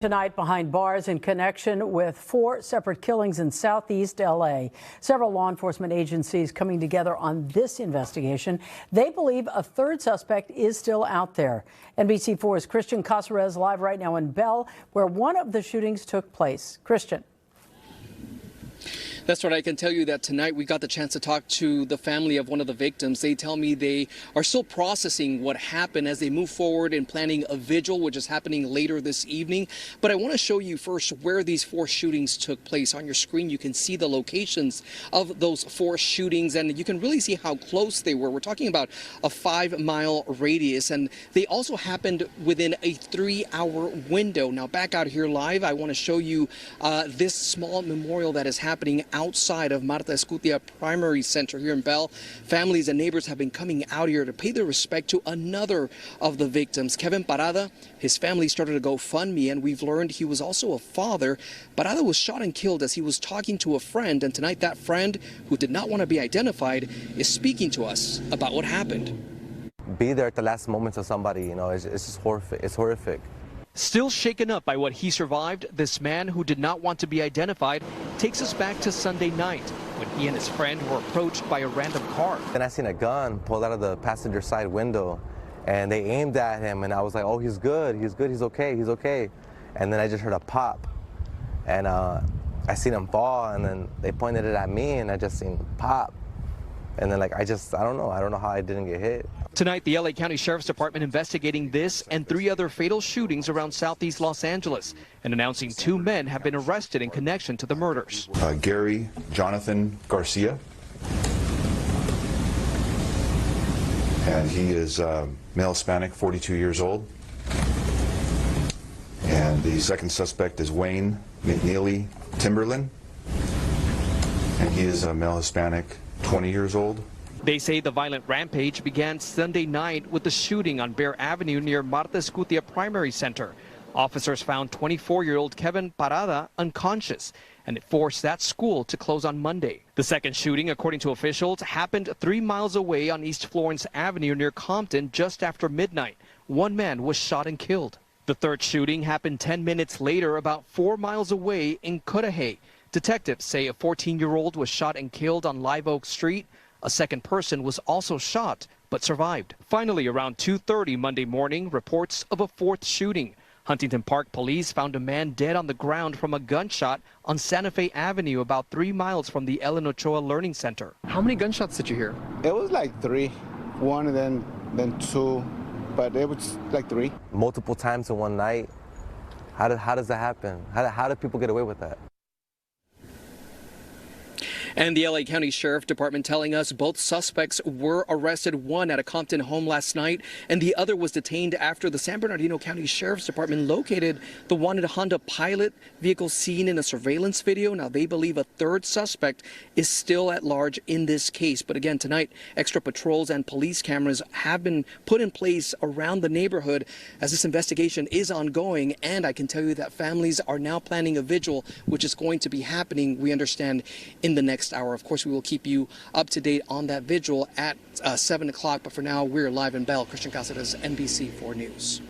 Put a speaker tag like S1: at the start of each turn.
S1: Tonight behind bars in connection with 4 separate killings in Southeast LA. Several law enforcement agencies coming together on this investigation. They believe a third suspect is still out there. NBC4's Cristian Cazares live right now in Bell, where one of the shootings took place. Cristian.
S2: That's right. I can tell you that tonight we got the chance to talk to the family of one of the victims. They tell me they are still processing what happened as they move forward in planning a vigil, which is happening later this evening. But I want to show you first where these 4 shootings took place. On your screen, you can see the locations of those 4 shootings, and you can really see how close they were. We're talking about a 5-mile radius, and they also happened within a 3-hour window. Now, back out here live, I want to show you this small memorial that is happening outside of Marta Escutia Primary Center here in Bell. Families and neighbors have been coming out here to pay their respect to another of the victims, Kevin Parada. His family started a GoFundMe, and we've learned he was also a father. Parada was shot and killed as he was talking to a friend, and tonight that friend, who did not want to be identified, is speaking to us about what happened.
S3: Be there at the last moments of somebody, you know, it's just horrific. It's horrific.
S2: Still shaken up by what he survived, this man who did not want to be identified takes us back to Sunday night when he and his friend were approached by a random car.
S3: Then I seen a gun pulled out of the passenger side window, and they aimed at him, and I was like, oh, he's good, he's okay, he's okay. And then I just heard a pop, and I seen him fall, and then they pointed it at me, and I just seen pop. And then, like, I don't know how I didn't get hit.
S2: Tonight, the LA County Sheriff's Department investigating this and 3 other fatal shootings around Southeast Los Angeles and announcing 2 men have been arrested in connection to the murders.
S4: Gary Jonathan Garcia, and he is male Hispanic, 42 years old. And the second suspect is Wayne McNeely Timberland, and he is a male Hispanic, 20 years old.
S2: They say the violent rampage began Sunday night with the shooting on Bear Avenue near Marta Escutia Primary Center. Officers found 24-year-old Kevin Parada unconscious, and it forced that school to close on Monday. The second shooting, according to officials, happened 3 miles away on East Florence Avenue near Compton just after midnight. 1 man was shot and killed. The third shooting happened 10 minutes later about 4 miles away in Cudahy. Detectives say a 14-year-old was shot and killed on Live Oak Street. A second person was also shot but survived. Finally, around 2:30 Monday morning, reports of a 4th shooting. Huntington Park police found a man dead on the ground from a gunshot on Santa Fe Avenue about 3 miles from the Ellen Ochoa Learning Center. How many gunshots did you hear?
S5: It was like 3. 1 and then 2, but it was like 3.
S3: Multiple times in one night. How does that happen? How do people get away with that?
S2: And the LA County Sheriff Department telling us both suspects were arrested, one at a Compton home last night, and the other was detained after the San Bernardino County Sheriff's Department located the wanted Honda Pilot vehicle seen in a surveillance video. Now, they believe a third suspect is still at large in this case. But again, tonight, extra patrols and police cameras have been put in place around the neighborhood as this investigation is ongoing. And I can tell you that families are now planning a vigil, which is going to be happening, we understand, in the next hour. Of course, we will keep you up to date on that vigil at 7 o'clock. But for now, we're live in Bell. Cristian Cazares, NBC4 News.